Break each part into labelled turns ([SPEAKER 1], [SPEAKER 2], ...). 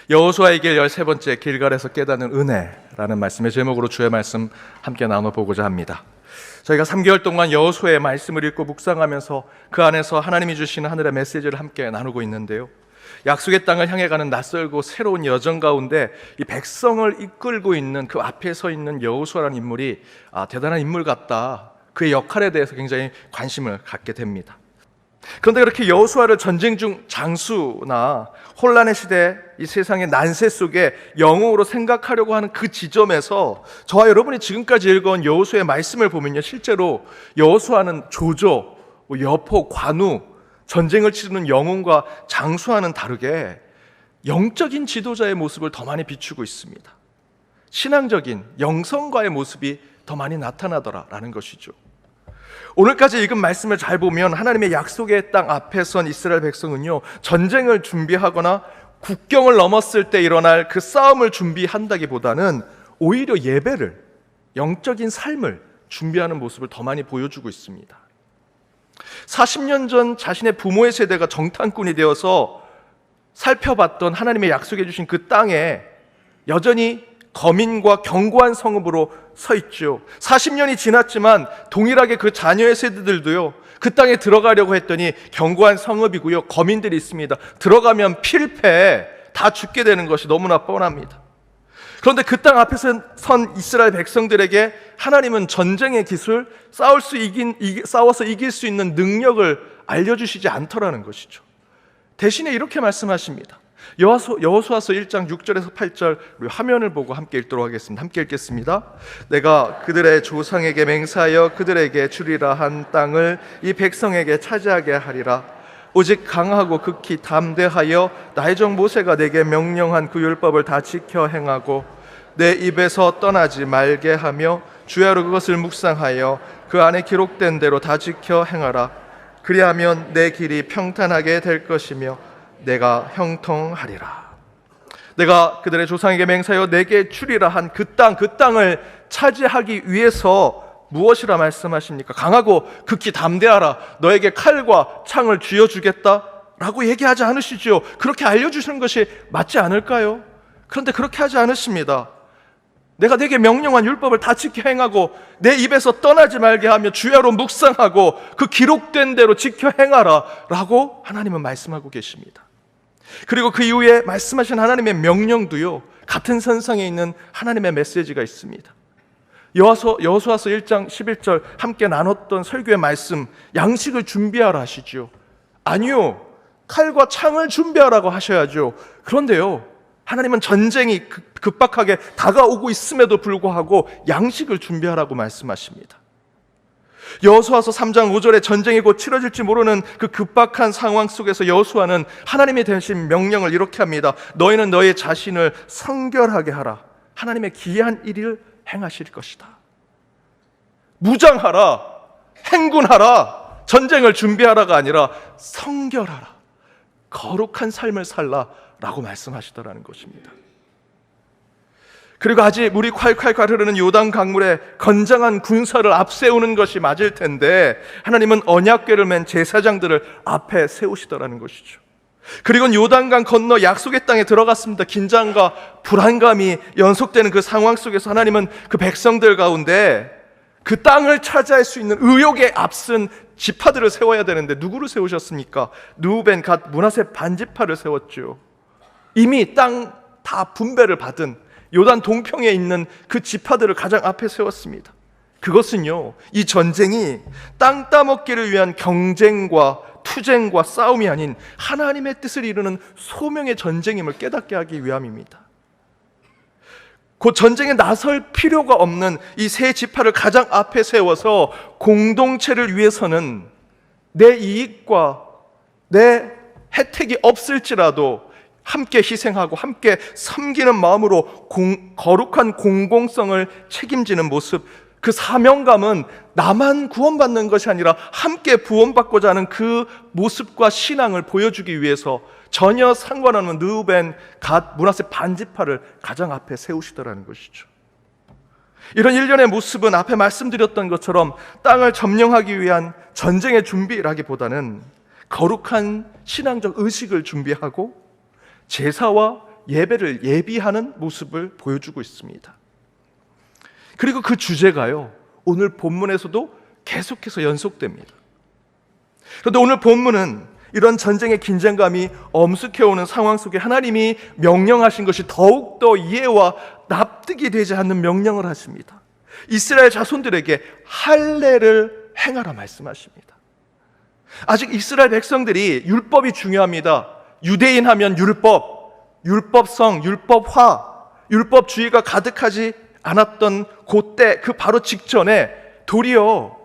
[SPEAKER 1] 여호수아의 길 13번째 길갈에서 깨닫는 은혜라는 말씀의 제목으로 주의 말씀 함께 나눠보고자 합니다. 저희가 3개월 동안 여호수아의 말씀을 읽고 묵상하면서 그 안에서 하나님이 주시는 하늘의 메시지를 함께 나누고 있는데요, 약속의 땅을 향해 가는 낯설고 새로운 여정 가운데 이 백성을 이끌고 있는 그 앞에 서 있는 여호수아라는 인물이 대단한 인물 같다, 그의 역할에 대해서 굉장히 관심을 갖게 됩니다. 그런데 그렇게 여호수아를 전쟁 중 장수나 혼란의 시대, 이 세상의 난세 속에 영웅으로 생각하려고 하는 그 지점에서 저와 여러분이 지금까지 읽어온 여호수아의 말씀을 보면요, 실제로 여호수아는 조조, 여포, 관우, 전쟁을 치르는 영웅과 장수와는 다르게 영적인 지도자의 모습을 더 많이 비추고 있습니다. 신앙적인 영성과의 모습이 더 많이 나타나더라라는 것이죠. 오늘까지 읽은 말씀을 잘 보면 하나님의 약속의 땅 앞에 선 이스라엘 백성은요, 전쟁을 준비하거나 국경을 넘었을 때 일어날 그 싸움을 준비한다기보다는 오히려 예배를, 영적인 삶을 준비하는 모습을 더 많이 보여주고 있습니다. 40년 전 자신의 부모의 세대가 정탐꾼이 되어서 살펴봤던 하나님의 약속해 주신 그 땅에 여전히 거민과 견고한 성읍으로 서 있죠. 40년이 지났지만 동일하게 그 자녀의 세대들도요, 그 땅에 들어가려고 했더니 견고한 성읍이고요, 거민들이 있습니다. 들어가면 필패, 다 죽게 되는 것이 너무나 뻔합니다. 그런데 그 땅 앞에 선 이스라엘 백성들에게 하나님은 전쟁의 기술, 싸워서 이길 수 있는 능력을 알려주시지 않더라는 것이죠. 대신에 이렇게 말씀하십니다. 여호수아서 1장 6절에서 8절, 우리 화면을 보고 함께 읽도록 하겠습니다. 함께 읽겠습니다. 내가 그들의 조상에게 맹세하여 그들에게 주리라 한 땅을 이 백성에게 차지하게 하리라. 오직 강하고 극히 담대하여 나의 종 모세가 내게 명령한 그 율법을 다 지켜 행하고 내 입에서 떠나지 말게 하며 주야로 그것을 묵상하여 그 안에 기록된 대로 다 지켜 행하라. 그리하면 내 길이 평탄하게 될 것이며 내가 형통하리라. 내가 그들의 조상에게 맹세하여 내게 주리라 한 그 땅을 차지하기 위해서 무엇이라 말씀하십니까? 강하고 극히 담대하라. 너에게 칼과 창을 쥐어주겠다 라고 얘기하지 않으시죠. 그렇게 알려주시는 것이 맞지 않을까요? 그런데 그렇게 하지 않으십니다. 내가 내게 명령한 율법을 다 지켜 행하고 내 입에서 떠나지 말게 하며 주야로 묵상하고 그 기록된 대로 지켜 행하라 라고 하나님은 말씀하고 계십니다. 그리고 그 이후에 말씀하신 하나님의 명령도요, 같은 선상에 있는 하나님의 메시지가 있습니다. 여호수아서 1장 11절 함께 나눴던 설교의 말씀, 양식을 준비하라 하시죠. 아니요, 칼과 창을 준비하라고 하셔야죠. 그런데요, 하나님은 전쟁이 급박하게 다가오고 있음에도 불구하고 양식을 준비하라고 말씀하십니다. 여호수아서 3장 5절에 전쟁이 곧 치러질지 모르는 그 급박한 상황 속에서 여호수아는 하나님이 대신 명령을 이렇게 합니다. 너희는 너희 자신을 성결하게 하라. 하나님의 기이한 일을 행하실 것이다. 무장하라, 행군하라, 전쟁을 준비하라가 아니라 성결하라, 거룩한 삶을 살라 라고 말씀하시더라는 것입니다. 그리고 아직 물이 콸콸콸 흐르는 요단 강물에 건장한 군사를 앞세우는 것이 맞을 텐데 하나님은 언약궤를 맨 제사장들을 앞에 세우시더라는 것이죠. 그리고 요단강 건너 약속의 땅에 들어갔습니다. 긴장과 불안감이 연속되는 그 상황 속에서 하나님은 그 백성들 가운데 그 땅을 차지할 수 있는 의욕에 앞선 지파들을 세워야 되는데 누구를 세우셨습니까? 르우벤, 갓, 므낫세 반지파를 세웠죠. 이미 땅 다 분배를 받은 요단 동평에 있는 그 지파들을 가장 앞에 세웠습니다. 그것은요, 이 전쟁이 땅 따먹기를 위한 경쟁과 투쟁과 싸움이 아닌 하나님의 뜻을 이루는 소명의 전쟁임을 깨닫게 하기 위함입니다. 곧 전쟁에 나설 필요가 없는 이 세 지파를 가장 앞에 세워서 공동체를 위해서는 내 이익과 내 혜택이 없을지라도 함께 희생하고 함께 섬기는 마음으로 거룩한 공공성을 책임지는 모습, 그 사명감은 나만 구원받는 것이 아니라 함께 구원받고자 하는 그 모습과 신앙을 보여주기 위해서 전혀 상관없는 르우벤, 갓, 므낫세 반지파를 가장 앞에 세우시더라는 것이죠. 이런 일련의 모습은 앞에 말씀드렸던 것처럼 땅을 점령하기 위한 전쟁의 준비라기보다는 거룩한 신앙적 의식을 준비하고 제사와 예배를 예비하는 모습을 보여주고 있습니다. 그리고 그 주제가요, 오늘 본문에서도 계속해서 연속됩니다. 그런데 오늘 본문은 이런 전쟁의 긴장감이 엄습해오는 상황 속에 하나님이 명령하신 것이 더욱더 이해와 납득이 되지 않는 명령을 하십니다. 이스라엘 자손들에게 할례를 행하라 말씀하십니다. 아직 이스라엘 백성들이 율법이 중요합니다. 유대인 하면 율법, 율법성, 율법화, 율법주의가 가득하지 않았던 그때, 그 바로 직전에 도리어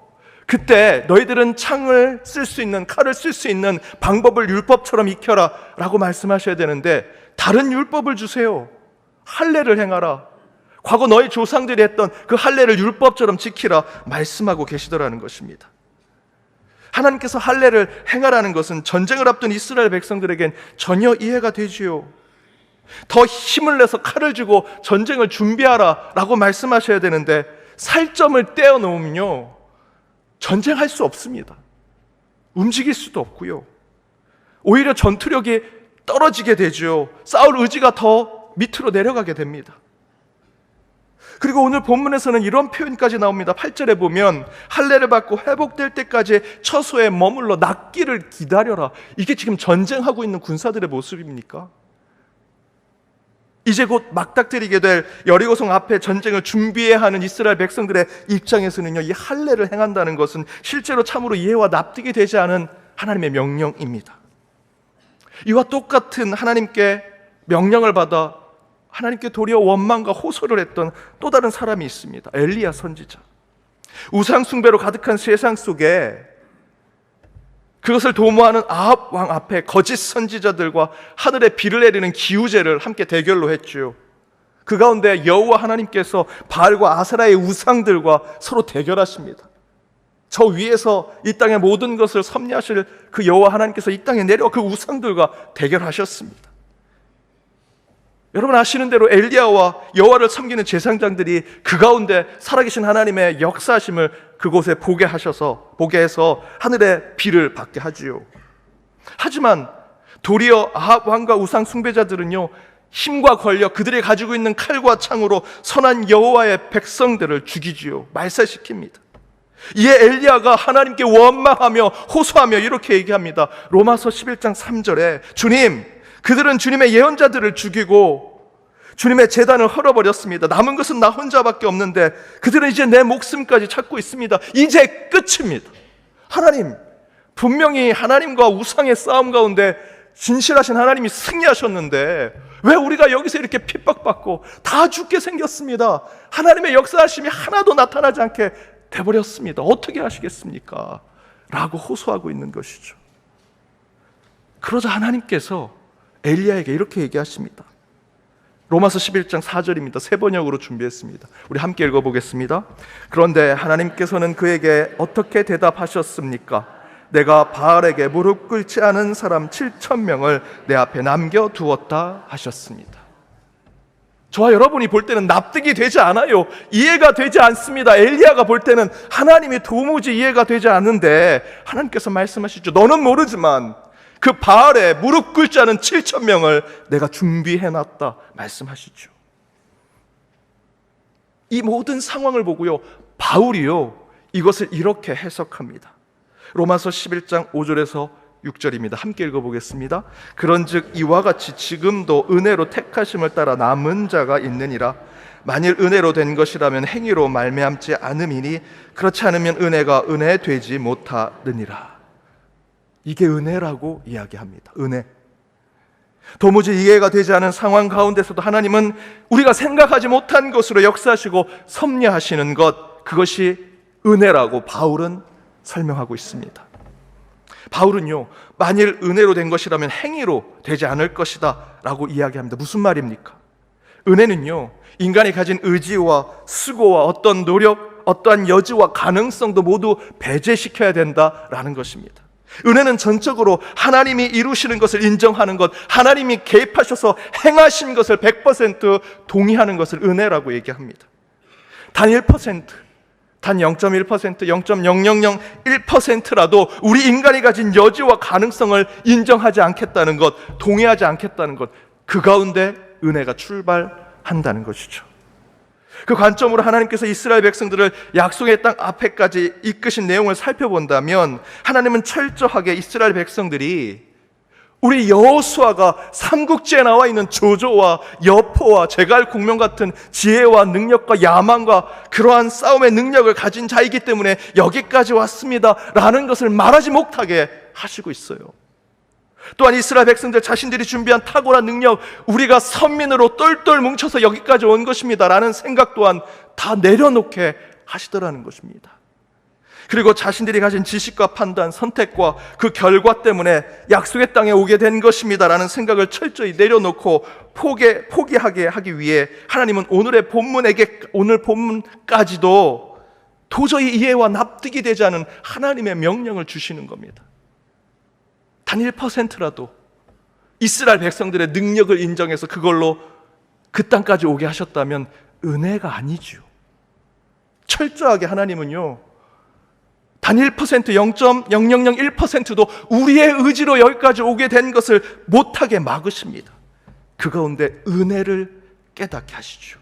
[SPEAKER 1] 그때 너희들은 창을 쓸 수 있는, 칼을 쓸 수 있는 방법을 율법처럼 익혀라 라고 말씀하셔야 되는데, 다른 율법을 주세요. 할례를 행하라. 과거 너희 조상들이 했던 그 할례를 율법처럼 지키라 말씀하고 계시더라는 것입니다. 하나님께서 할례를 행하라는 것은 전쟁을 앞둔 이스라엘 백성들에겐 전혀 이해가 되지요. 더 힘을 내서 칼을 쥐고 전쟁을 준비하라 라고 말씀하셔야 되는데, 살점을 떼어놓으면요 전쟁할 수 없습니다. 움직일 수도 없고요, 오히려 전투력이 떨어지게 되죠. 싸울 의지가 더 밑으로 내려가게 됩니다. 그리고 오늘 본문에서는 이런 표현까지 나옵니다. 8절에 보면 할례를 받고 회복될 때까지 처소에 머물러 낫기를 기다려라. 이게 지금 전쟁하고 있는 군사들의 모습입니까? 이제 곧 막닥뜨리게 될 여리고성 앞에 전쟁을 준비해야 하는 이스라엘 백성들의 입장에서는요, 이 할례를 행한다는 것은 실제로 참으로 이해와 납득이 되지 않은 하나님의 명령입니다. 이와 똑같은 하나님께 명령을 받아 하나님께 도리어 원망과 호소를 했던 또 다른 사람이 있습니다. 엘리야 선지자. 우상 숭배로 가득한 세상 속에 그것을 도모하는 아합 왕 앞에 거짓 선지자들과 하늘에 비를 내리는 기우제를 함께 대결로 했죠. 그 가운데 여호와 하나님께서 바알과 아세라의 우상들과 서로 대결하십니다. 저 위에서 이 땅의 모든 것을 섭리하실 그 여호와 하나님께서 이 땅에 내려와 그 우상들과 대결하셨습니다. 여러분 아시는 대로 엘리야와 여호와를 섬기는 제사장들이 그 가운데 살아계신 하나님의 역사하심을 그곳에 보게 해서 하늘에 비를 받게 하지요. 하지만 도리어 아합 왕과 우상 숭배자들은요, 힘과 권력, 그들이 가지고 있는 칼과 창으로 선한 여호와의 백성들을 죽이지요. 말살시킵니다. 이에 엘리야가 하나님께 원망하며 호소하며 이렇게 얘기합니다. 로마서 11장 3절에 주님, 그들은 주님의 예언자들을 죽이고 주님의 제단을 헐어버렸습니다. 남은 것은 나 혼자밖에 없는데 그들은 이제 내 목숨까지 찾고 있습니다. 이제 끝입니다. 하나님, 분명히 하나님과 우상의 싸움 가운데 진실하신 하나님이 승리하셨는데 왜 우리가 여기서 이렇게 핍박받고 다 죽게 생겼습니다. 하나님의 역사하심이 하나도 나타나지 않게 돼버렸습니다. 어떻게 하시겠습니까? 라고 호소하고 있는 것이죠. 그러자 하나님께서 엘리야에게 이렇게 얘기하십니다. 로마서 11장 4절입니다. 새 번역으로 준비했습니다. 우리 함께 읽어보겠습니다. 그런데 하나님께서는 그에게 어떻게 대답하셨습니까? 내가 바알에게 무릎 꿇지 않은 사람 7,000명을 내 앞에 남겨두었다 하셨습니다. 저와 여러분이 볼 때는 납득이 되지 않아요. 이해가 되지 않습니다. 엘리야가 볼 때는 하나님이 도무지 이해가 되지 않는데 하나님께서 말씀하시죠. 너는 모르지만 그 바알에 무릎 꿇지 않은 7,000명을 내가 준비해놨다 말씀하시죠. 이 모든 상황을 보고요, 바울이요 이것을 이렇게 해석합니다. 로마서 11장 5절에서 6절입니다. 함께 읽어보겠습니다. 그런즉 이와 같이 지금도 은혜로 택하심을 따라 남은 자가 있느니라. 만일 은혜로 된 것이라면 행위로 말미암지 않음이니 그렇지 않으면 은혜가 은혜 되지 못하느니라. 이게 은혜라고 이야기합니다. 은혜. 도무지 이해가 되지 않은 상황 가운데서도 하나님은 우리가 생각하지 못한 것으로 역사하시고 섭리하시는 것, 그것이 은혜라고 바울은 설명하고 있습니다. 바울은요, 만일 은혜로 된 것이라면 행위로 되지 않을 것이다 라고 이야기합니다. 무슨 말입니까? 은혜는요, 인간이 가진 의지와 수고와 어떤 노력, 어떠한 여지와 가능성도 모두 배제시켜야 된다라는 것입니다. 은혜는 전적으로 하나님이 이루시는 것을 인정하는 것, 하나님이 개입하셔서 행하신 것을 100% 동의하는 것을 은혜라고 얘기합니다. 단 1%, 단 0.1%, 0.0001%라도 우리 인간이 가진 여지와 가능성을 인정하지 않겠다는 것, 동의하지 않겠다는 것, 그 가운데 은혜가 출발한다는 것이죠. 그 관점으로 하나님께서 이스라엘 백성들을 약속의 땅 앞에까지 이끄신 내용을 살펴본다면 하나님은 철저하게 이스라엘 백성들이 우리 여호수아가 삼국지에 나와 있는 조조와 여포와 제갈공명 같은 지혜와 능력과 야망과 그러한 싸움의 능력을 가진 자이기 때문에 여기까지 왔습니다 라는 것을 말하지 못하게 하시고 있어요. 또한 이스라엘 백성들 자신들이 준비한 탁월한 능력, 우리가 선민으로 똘똘 뭉쳐서 여기까지 온 것입니다 라는 생각 또한 다 내려놓게 하시더라는 것입니다. 그리고 자신들이 가진 지식과 판단, 선택과 그 결과 때문에 약속의 땅에 오게 된 것입니다 라는 생각을 철저히 내려놓고 포기하게 하기 위해 하나님은 오늘 본문까지도 도저히 이해와 납득이 되지 않은 하나님의 명령을 주시는 겁니다. 단 1%라도 이스라엘 백성들의 능력을 인정해서 그걸로 그 땅까지 오게 하셨다면 은혜가 아니죠. 철저하게 하나님은요, 단 1%, 0.0001%도 우리의 의지로 여기까지 오게 된 것을 못하게 막으십니다. 그 가운데 은혜를 깨닫게 하시죠.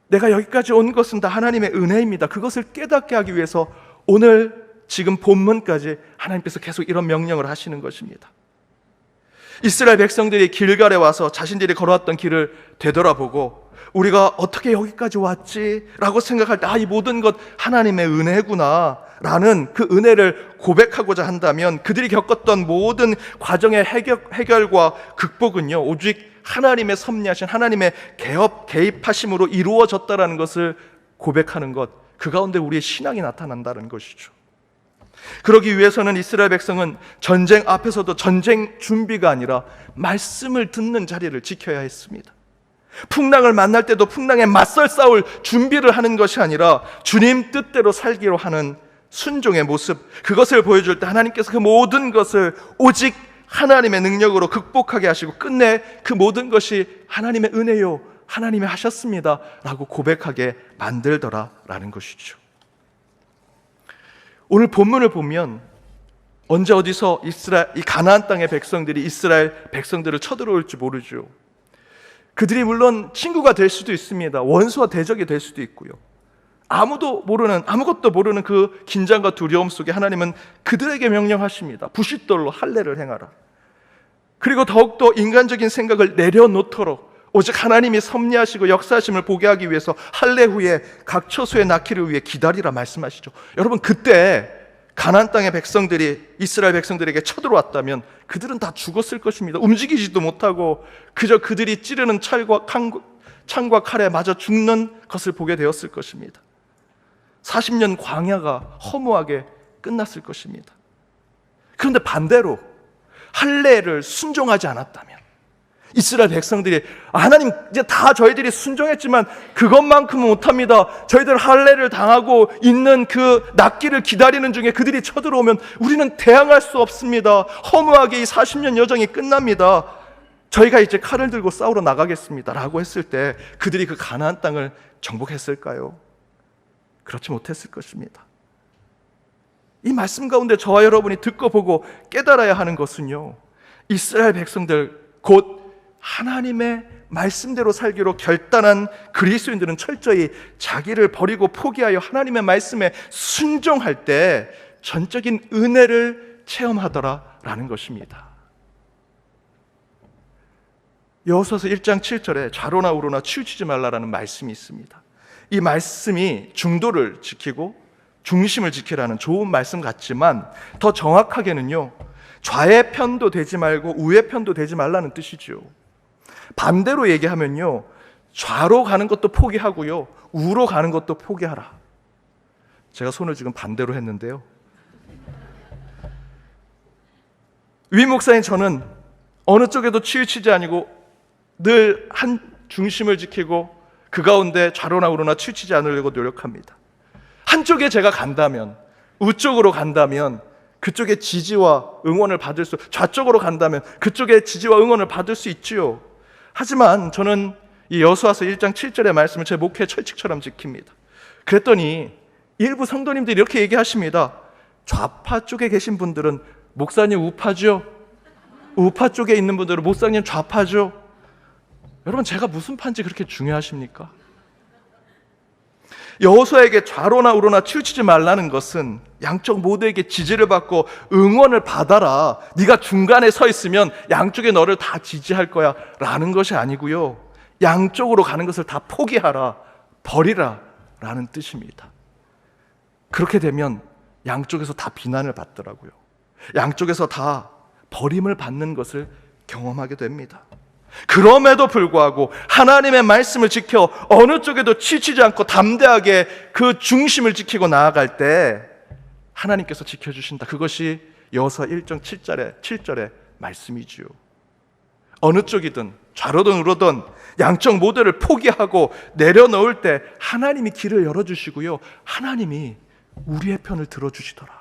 [SPEAKER 1] 내가 여기까지 온 것은 다 하나님의 은혜입니다. 그것을 깨닫게 하기 위해서 오늘 지금 본문까지 하나님께서 계속 이런 명령을 하시는 것입니다. 이스라엘 백성들이 길갈에 와서 자신들이 걸어왔던 길을 되돌아보고 우리가 어떻게 여기까지 왔지? 라고 생각할 때 이 모든 것 하나님의 은혜구나 라는 그 은혜를 고백하고자 한다면 그들이 겪었던 모든 과정의 해결과 극복은요, 오직 하나님의 섭리하신 하나님의 개입하심으로 이루어졌다라는 것을 고백하는 것, 그 가운데 우리의 신앙이 나타난다는 것이죠. 그러기 위해서는 이스라엘 백성은 전쟁 앞에서도 전쟁 준비가 아니라 말씀을 듣는 자리를 지켜야 했습니다. 풍랑을 만날 때도 풍랑에 맞설 싸울 준비를 하는 것이 아니라 주님 뜻대로 살기로 하는 순종의 모습, 그것을 보여줄 때 하나님께서 그 모든 것을 오직 하나님의 능력으로 극복하게 하시고 끝내 그 모든 것이 하나님의 은혜요, 하나님이 하셨습니다 라고 고백하게 만들더라라는 것이죠. 오늘 본문을 보면 언제 어디서 이 가나안 땅의 백성들이 이스라엘 백성들을 쳐들어올지 모르죠. 그들이 물론 친구가 될 수도 있습니다. 원수와 대적이 될 수도 있고요. 아무것도 모르는 그 긴장과 두려움 속에 하나님은 그들에게 명령하십니다. 부싯돌로 할례를 행하라. 그리고 더욱더 인간적인 생각을 내려놓도록 오직 하나님이 섭리하시고 역사하심을 보게 하기 위해서 할례 후에 각 처소에 낳기를 위해 기다리라 말씀하시죠. 여러분, 그때 가나안 땅의 백성들이 이스라엘 백성들에게 쳐들어왔다면 그들은 다 죽었을 것입니다. 움직이지도 못하고 그저 그들이 찌르는 창과 칼에 맞아 죽는 것을 보게 되었을 것입니다. 40년 광야가 허무하게 끝났을 것입니다. 그런데 반대로 할례를 순종하지 않았다면 이스라엘 백성들이 하나님 이제 다 저희들이 순종했지만 그것만큼은 못합니다. 저희들 할례를 당하고 있는 그 낫기를 기다리는 중에 그들이 쳐들어오면 우리는 대항할 수 없습니다. 허무하게 이 40년 여정이 끝납니다. 저희가 이제 칼을 들고 싸우러 나가겠습니다 라고 했을 때 그들이 그 가나안 땅을 정복했을까요? 그렇지 못했을 것입니다. 이 말씀 가운데 저와 여러분이 듣고 보고 깨달아야 하는 것은요, 이스라엘 백성들 곧 하나님의 말씀대로 살기로 결단한 그리스도인들은 철저히 자기를 버리고 포기하여 하나님의 말씀에 순종할 때 전적인 은혜를 체험하더라라는 것입니다. 여호수아서 1장 7절에 좌로나 우로나 치우치지 말라라는 말씀이 있습니다. 이 말씀이 중도를 지키고 중심을 지키라는 좋은 말씀 같지만 더 정확하게는요, 좌의 편도 되지 말고 우의 편도 되지 말라는 뜻이죠. 반대로 얘기하면요, 좌로 가는 것도 포기하고요, 우로 가는 것도 포기하라. 제가 손을 지금 반대로 했는데요, 위 목사인 저는 어느 쪽에도 치우치지 아니고 늘 한 중심을 지키고 그 가운데 좌로나 우로나 치우치지 않으려고 노력합니다. 한쪽에 제가 간다면, 우쪽으로 간다면 그쪽의 지지와 응원을 받을 수, 좌쪽으로 간다면 그쪽의 지지와 응원을 받을 수 있지요. 하지만 저는 이 여호수아서 1장 7절의 말씀을 제 목회 철칙처럼 지킵니다. 그랬더니 일부 성도님들이 이렇게 얘기하십니다. 좌파 쪽에 계신 분들은 목사님 우파죠? 우파 쪽에 있는 분들은 목사님 좌파죠? 여러분, 제가 무슨 판지 그렇게 중요하십니까? 여호수아에게 좌로나 우로나 치우치지 말라는 것은 양쪽 모두에게 지지를 받고 응원을 받아라, 네가 중간에 서 있으면 양쪽에 너를 다 지지할 거야 라는 것이 아니고요, 양쪽으로 가는 것을 다 포기하라, 버리라 라는 뜻입니다. 그렇게 되면 양쪽에서 다 비난을 받더라고요. 양쪽에서 다 버림을 받는 것을 경험하게 됩니다. 그럼에도 불구하고 하나님의 말씀을 지켜 어느 쪽에도 치치지 않고 담대하게 그 중심을 지키고 나아갈 때 하나님께서 지켜주신다. 그것이 여호수아 1장 7절의 말씀이지요. 어느 쪽이든 좌로든 우로든 양쪽 모두를 포기하고 내려놓을 때 하나님이 길을 열어주시고요, 하나님이 우리의 편을 들어주시더라.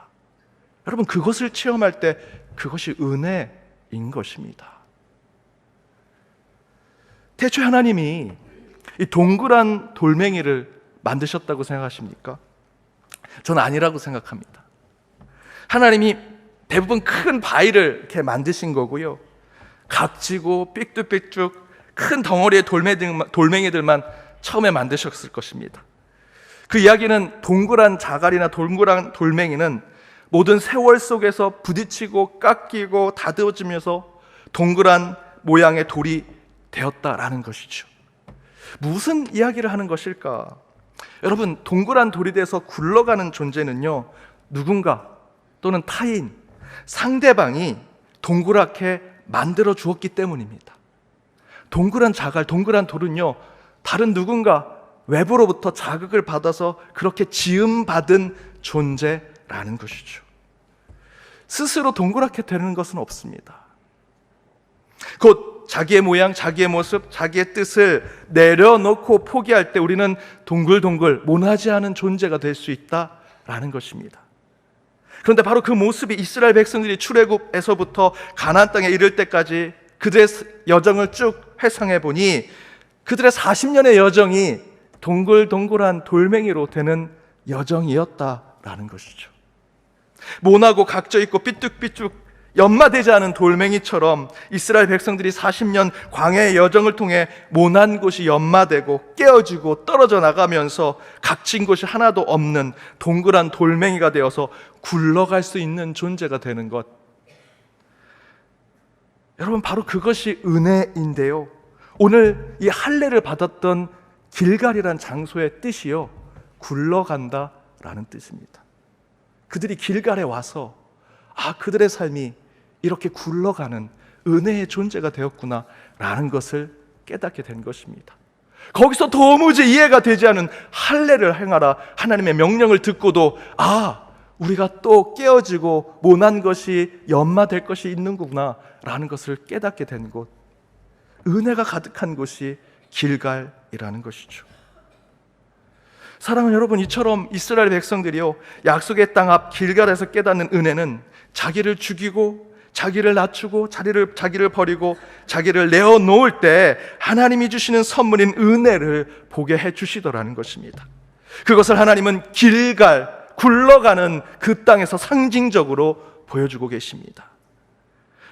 [SPEAKER 1] 여러분, 그것을 체험할 때 그것이 은혜인 것입니다. 대체 하나님이 이 동그란 돌멩이를 만드셨다고 생각하십니까? 저는 아니라고 생각합니다. 하나님이 대부분 큰 바위를 이렇게 만드신 거고요, 각지고 삐뚤삐뚤 큰 덩어리의 돌멩이들만 처음에 만드셨을 것입니다. 그 이야기는 동그란 자갈이나 동그란 돌멩이는 모든 세월 속에서 부딪히고 깎이고 다듬어지면서 동그란 모양의 돌이 되었다라는 것이죠. 무슨 이야기를 하는 것일까? 여러분, 동그란 돌이 돼서 굴러가는 존재는요, 누군가 또는 타인, 상대방이 동그랗게 만들어 주었기 때문입니다. 동그란 자갈, 동그란 돌은요, 다른 누군가 외부로부터 자극을 받아서 그렇게 지음받은 존재라는 것이죠. 스스로 동그랗게 되는 것은 없습니다. 곧 자기의 모양, 자기의 모습, 자기의 뜻을 내려놓고 포기할 때 우리는 동글동글 모나지 않은 존재가 될 수 있다라는 것입니다. 그런데 바로 그 모습이 이스라엘 백성들이 출애굽에서부터 가나안 땅에 이를 때까지 그들의 여정을 쭉 회상해 보니 그들의 40년의 여정이 동글동글한 돌멩이로 되는 여정이었다라는 것이죠. 모나고 각져 있고 삐뚤삐뚤 연마되지 않은 돌멩이처럼 이스라엘 백성들이 40년 광야의 여정을 통해 모난 곳이 연마되고 깨어지고 떨어져 나가면서 각진 곳이 하나도 없는 동그란 돌멩이가 되어서 굴러갈 수 있는 존재가 되는 것, 여러분, 바로 그것이 은혜인데요, 오늘 이 할례를 받았던 길갈이란 장소의 뜻이요, 굴러간다라는 뜻입니다. 그들이 길갈에 와서 그들의 삶이 이렇게 굴러가는 은혜의 존재가 되었구나 라는 것을 깨닫게 된 것입니다. 거기서 도무지 이해가 되지 않은 할례를 행하라 하나님의 명령을 듣고도 우리가 또 깨어지고 모난 것이 연마될 것이 있는구나 라는 것을 깨닫게 된 곳, 은혜가 가득한 곳이 길갈이라는 것이죠. 사랑하는 여러분, 이처럼 이스라엘 백성들이요, 약속의 땅 앞 길갈에서 깨닫는 은혜는 자기를 죽이고 자기를 낮추고 자기를 버리고 자기를 내어놓을 때 하나님이 주시는 선물인 은혜를 보게 해주시더라는 것입니다. 그것을 하나님은 길갈, 굴러가는 그 땅에서 상징적으로 보여주고 계십니다.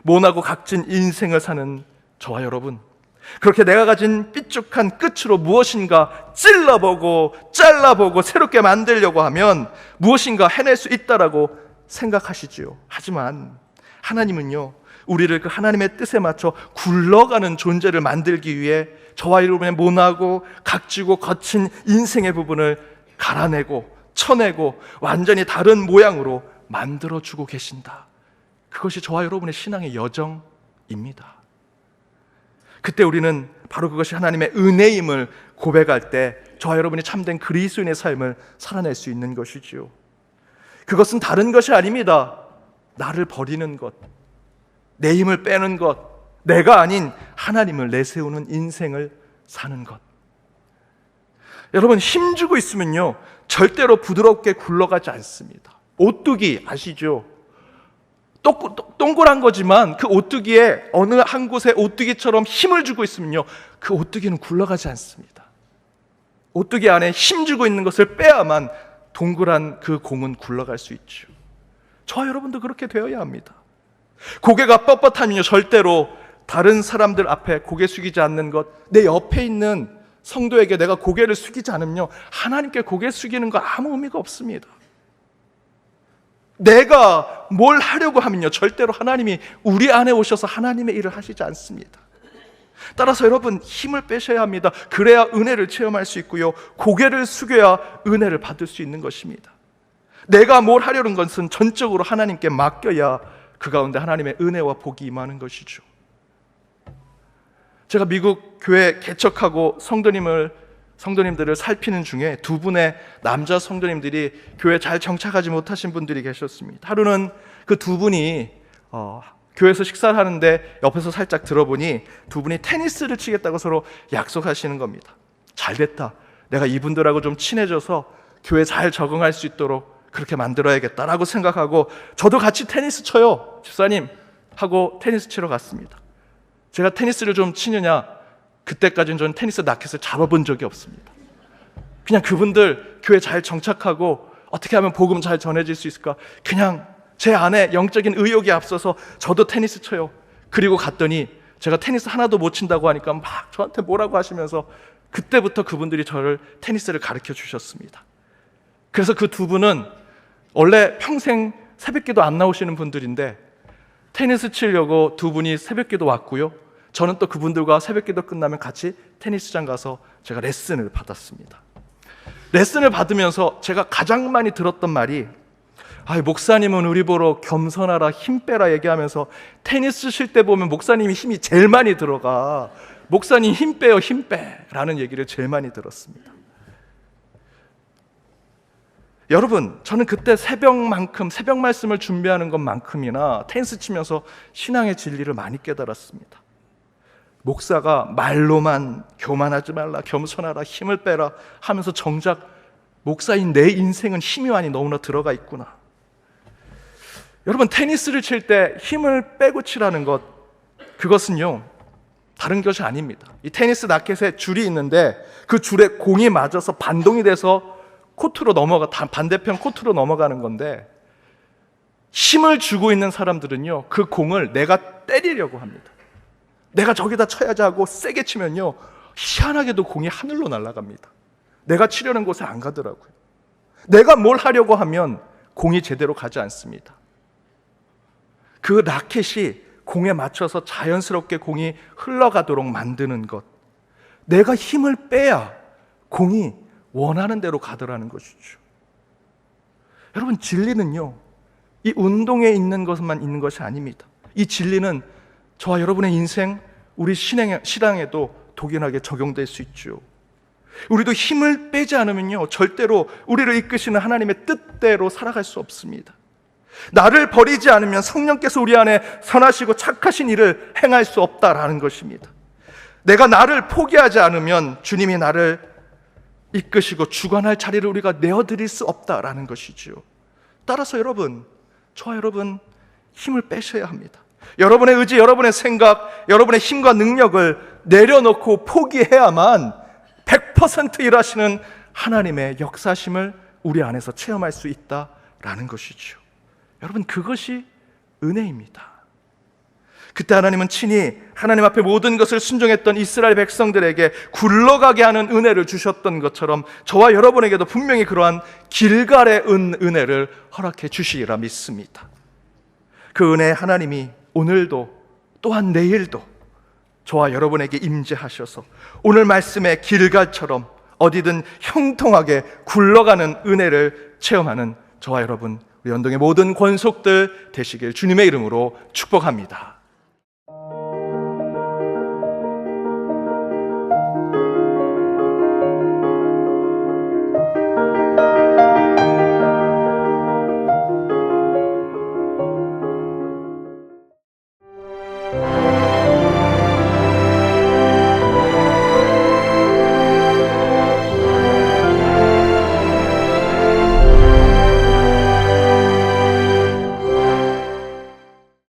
[SPEAKER 1] 모나고 각진 인생을 사는 저와 여러분, 그렇게 내가 가진 삐죽한 끝으로 무엇인가 찔러보고 잘라보고 새롭게 만들려고 하면 무엇인가 해낼 수 있다라고 생각하시지요. 하지만 하나님은요, 우리를 그 하나님의 뜻에 맞춰 굴러가는 존재를 만들기 위해 저와 여러분의 모나고 각지고 거친 인생의 부분을 갈아내고 쳐내고 완전히 다른 모양으로 만들어주고 계신다. 그것이 저와 여러분의 신앙의 여정입니다. 그때 우리는 바로 그것이 하나님의 은혜임을 고백할 때 저와 여러분이 참된 그리스도인의 삶을 살아낼 수 있는 것이지요. 그것은 다른 것이 아닙니다. 나를 버리는 것, 내 힘을 빼는 것, 내가 아닌 하나님을 내세우는 인생을 사는 것. 여러분, 힘주고 있으면요, 절대로 부드럽게 굴러가지 않습니다. 오뚜기 아시죠? 동그란 거지만 그 오뚜기에 어느 한 곳에 오뚜기처럼 힘을 주고 있으면요, 그 오뚜기는 굴러가지 않습니다. 오뚜기 안에 힘주고 있는 것을 빼야만 동그란 그 공은 굴러갈 수 있죠. 저와 여러분도 그렇게 되어야 합니다. 고개가 뻣뻣하면요, 절대로 다른 사람들 앞에 고개 숙이지 않는 것, 내 옆에 있는 성도에게 내가 고개를 숙이지 않으면요, 하나님께 고개 숙이는 거 아무 의미가 없습니다. 내가 뭘 하려고 하면요, 절대로 하나님이 우리 안에 오셔서 하나님의 일을 하시지 않습니다. 따라서 여러분, 힘을 빼셔야 합니다. 그래야 은혜를 체험할 수 있고요, 고개를 숙여야 은혜를 받을 수 있는 것입니다. 내가 뭘 하려는 것은 전적으로 하나님께 맡겨야 그 가운데 하나님의 은혜와 복이 임하는 것이죠. 제가 미국 교회 개척하고 성도님들을 살피는 중에 두 분의 남자 성도님들이 교회에 잘 정착하지 못하신 분들이 계셨습니다. 하루는 그 두 분이 교회에서 식사를 하는데 옆에서 살짝 들어보니 두 분이 테니스를 치겠다고 서로 약속하시는 겁니다. 잘 됐다, 내가 이분들하고 좀 친해져서 교회에 잘 적응할 수 있도록 그렇게 만들어야겠다라고 생각하고, 저도 같이 테니스 쳐요 집사님 하고 테니스 치러 갔습니다. 제가 테니스를 좀 치느냐, 그때까지는 저는 테니스 라켓을 잡아본 적이 없습니다. 그냥 그분들 교회 잘 정착하고 어떻게 하면 복음 잘 전해질 수 있을까, 그냥 제 안에 영적인 의욕이 앞서서 저도 테니스 쳐요. 그리고 갔더니 제가 테니스 하나도 못 친다고 하니까 막 저한테 뭐라고 하시면서 그때부터 그분들이 저를 테니스를 가르쳐 주셨습니다. 그래서 그 두 분은 원래 평생 새벽기도 안 나오시는 분들인데 테니스 치려고 두 분이 새벽기도 왔고요, 저는 또 그분들과 새벽기도 끝나면 같이 테니스장 가서 제가 레슨을 받았습니다. 레슨을 받으면서 제가 가장 많이 들었던 말이, 목사님은 우리 보러 겸손하라, 힘 빼라 얘기하면서 테니스 칠 때 보면 목사님이 힘이 제일 많이 들어가, 목사님 힘 빼요, 힘 빼 라는 얘기를 제일 많이 들었습니다. 여러분, 저는 그때 새벽 말씀을 준비하는 것만큼이나 테니스 치면서 신앙의 진리를 많이 깨달았습니다. 목사가 말로만 교만하지 말라, 겸손하라, 힘을 빼라 하면서 정작 목사인 내 인생은 힘이 많이 너무나 들어가 있구나. 여러분, 테니스를 칠 때 힘을 빼고 치라는 것, 그것은요 다른 것이 아닙니다. 이 테니스 라켓에 줄이 있는데 그 줄에 공이 맞아서 반동이 돼서 코트로 반대편 코트로 넘어가는 건데, 힘을 주고 있는 사람들은요 그 공을 내가 때리려고 합니다. 내가 저기다 쳐야지 하고 세게 치면요, 희한하게도 공이 하늘로 날아갑니다. 내가 치려는 곳에 안 가더라고요. 내가 뭘 하려고 하면 공이 제대로 가지 않습니다. 그 라켓이 공에 맞춰서 자연스럽게 공이 흘러가도록 만드는 것, 내가 힘을 빼야 공이 원하는 대로 가더라는 것이죠. 여러분, 진리는요 이 운동에 있는 것만 있는 것이 아닙니다. 이 진리는 저와 여러분의 인생, 우리 신앙에도 독연하게 적용될 수 있죠. 우리도 힘을 빼지 않으면요 절대로 우리를 이끄시는 하나님의 뜻대로 살아갈 수 없습니다. 나를 버리지 않으면 성령께서 우리 안에 선하시고 착하신 일을 행할 수 없다라는 것입니다. 내가 나를 포기하지 않으면 주님이 나를 이끄시고 주관할 자리를 우리가 내어드릴 수 없다라는 것이죠. 따라서 여러분, 저와 여러분 힘을 빼셔야 합니다. 여러분의 의지, 여러분의 생각, 여러분의 힘과 능력을 내려놓고 포기해야만 100% 일하시는 하나님의 역사심을 우리 안에서 체험할 수 있다라는 것이죠. 여러분, 그것이 은혜입니다. 그때 하나님은 친히 하나님 앞에 모든 것을 순종했던 이스라엘 백성들에게 굴러가게 하는 은혜를 주셨던 것처럼 저와 여러분에게도 분명히 그러한 길갈의 은혜를 허락해 주시리라 믿습니다. 그 은혜 하나님이 오늘도 또한 내일도 저와 여러분에게 임재하셔서 오늘 말씀의 길갈처럼 어디든 형통하게 굴러가는 은혜를 체험하는 저와 여러분, 우리 연동의 모든 권속들 되시길 주님의 이름으로 축복합니다.